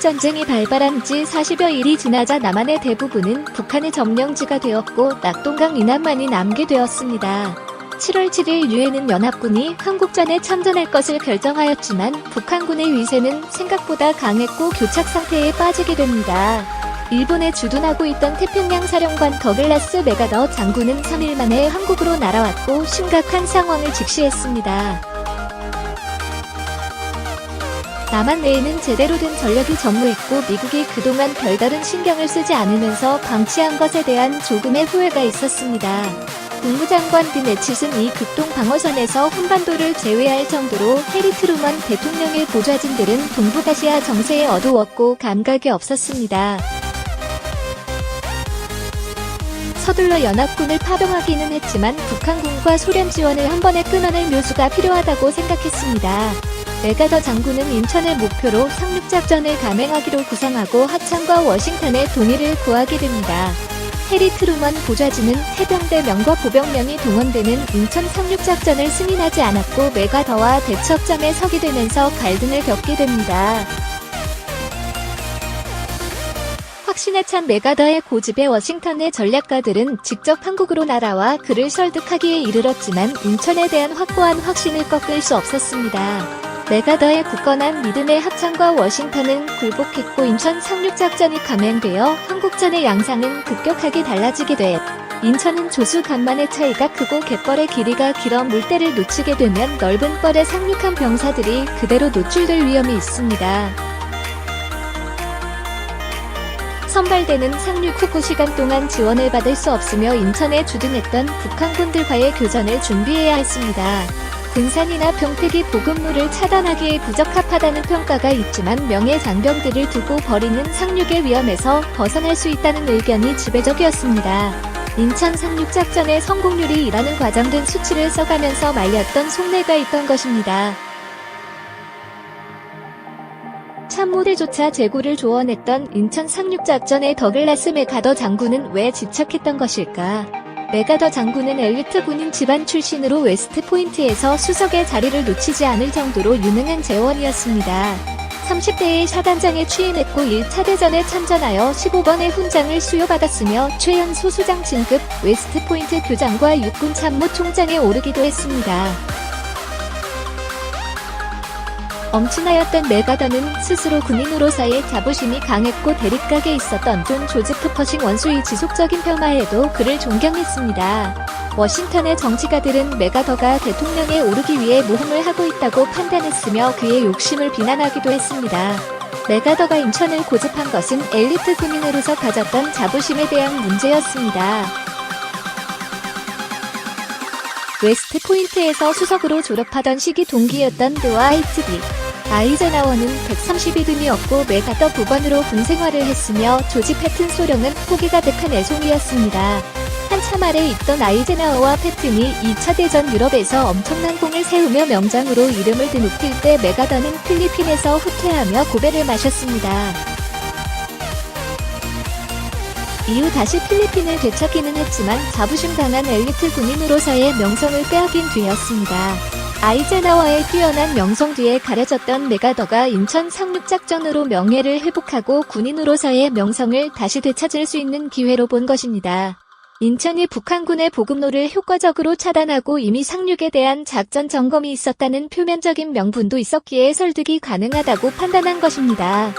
한국전쟁이 발발한 지 40여일이 지나자 남한의 대부분은 북한의 점령지가 되었고 낙동강 이남만이 남게 되었습니다. 7월 7일 유엔은 연합군이 한국전에 참전할 것을 결정하였지만 북한군의 위세는 생각보다 강했고 교착 상태에 빠지게 됩니다. 일본에 주둔하고 있던 태평양 사령관 더글라스 맥아더 장군은 3일 만에 한국으로 날아왔고 심각한 상황을 직시했습니다. 남한 내에는 제대로 된 전력이 전무했고 미국이 그동안 별다른 신경을 쓰지 않으면서 방치한 것에 대한 조금의 후회가 있었습니다. 국무장관 빈 에칫은 이 극동 방어선에서 한반도를 제외할 정도로 해리 트루먼 대통령의 보좌진들은 동북아시아 정세에 어두웠고 감각이 없었습니다. 서둘러 연합군을 파병하기는 했지만 북한군과 소련 지원을 한 번에 끊어낼 묘수가 필요하다고 생각했습니다. 맥아더 장군은 인천을 목표로 상륙작전을 감행하기로 구상하고 하청과 워싱턴의 동의를 구하게 됩니다. 해리 트루먼 보좌진은 해병대명과 보병명이 동원되는 인천 상륙작전을 승인하지 않았고 맥아더와 대척점에 서게 되면서 갈등을 겪게 됩니다. 확신에 찬 맥아더의 고집에 워싱턴의 전략가들은 직접 한국으로 날아와 그를 설득하기에 이르렀지만 인천에 대한 확고한 확신을 꺾을 수 없었습니다. 맥아더의 굳건한 믿음에 하청과 워싱턴은 굴복했고 인천 상륙작전이 감행되어 한국전의 양상은 급격하게 달라지게 돼 인천은 조수 간만의 차이가 크고 갯벌의 길이가 길어 물때를 놓치게 되면 넓은 뻘에 상륙한 병사들이 그대로 노출될 위험이 있습니다. 선발대는 상륙 후 9시간 동안 지원을 받을 수 없으며 인천에 주둔했던 북한군들과의 교전을 준비해야 했습니다. 등산이나 병택이 보급로를 차단하기에 부적합하다는 평가가 있지만 명예 장병들을 두고 벌이는 상륙의 위험에서 벗어날 수 있다는 의견이 지배적이었습니다. 인천 상륙작전의 성공률이 일하는 과장된 수치를 써가면서 말렸던 속내가 있던 것입니다. 참모들조차 재고를 조언했던 인천 상륙작전의 더글라스 맥아더 장군은 왜 집착했던 것일까? 맥아더 장군은 엘리트 군인 집안 출신으로 웨스트포인트에서 수석의 자리를 놓치지 않을 정도로 유능한 재원이었습니다. 30대의 사단장에 취임했고 1차 대전에 참전하여 15번의 훈장을 수여받았으며 최연소 수장 진급 웨스트포인트 교장과 육군 참모 총장에 오르기도 했습니다. 엄친아였던 맥아더는 스스로 군인으로서의 자부심이 강했고 대립각에 있었던 존 조지프 퍼싱 원수의 지속적인 폄하에도 그를 존경했습니다. 워싱턴의 정치가들은 맥아더가 대통령에 오르기 위해 모험을 하고 있다고 판단했으며 그의 욕심을 비난하기도 했습니다. 맥아더가 인천을 고집한 것은 엘리트 군인으로서 가졌던 자부심에 대한 문제였습니다. 웨스트포인트에서 수석으로 졸업하던 시기 동기였던 드와이트 디 아이젠하워는 132등이었고 맥아더 9번으로 군 생활을 했으며 조지 패튼 소령은 포기 가득한 애송이였습니다. 한참 아래 있던 아이젠하워와 패튼이 2차 대전 유럽에서 엄청난 공을 세우며 명장으로 이름을 드높일 때 맥아더는 필리핀에서 후퇴하며 고배를 마셨습니다. 이후 다시 필리핀을 되찾기는 했지만 자부심 강한 엘리트 군인으로서의 명성을 빼앗긴 뒤였습니다. 아이젠하워의 뛰어난 명성 뒤에 가려졌던 맥아더가 인천 상륙작전으로 명예를 회복하고 군인으로서의 명성을 다시 되찾을 수 있는 기회로 본 것입니다. 인천이 북한군의 보급로를 효과적으로 차단하고 이미 상륙에 대한 작전 점검이 있었다는 표면적인 명분도 있었기에 설득이 가능하다고 판단한 것입니다.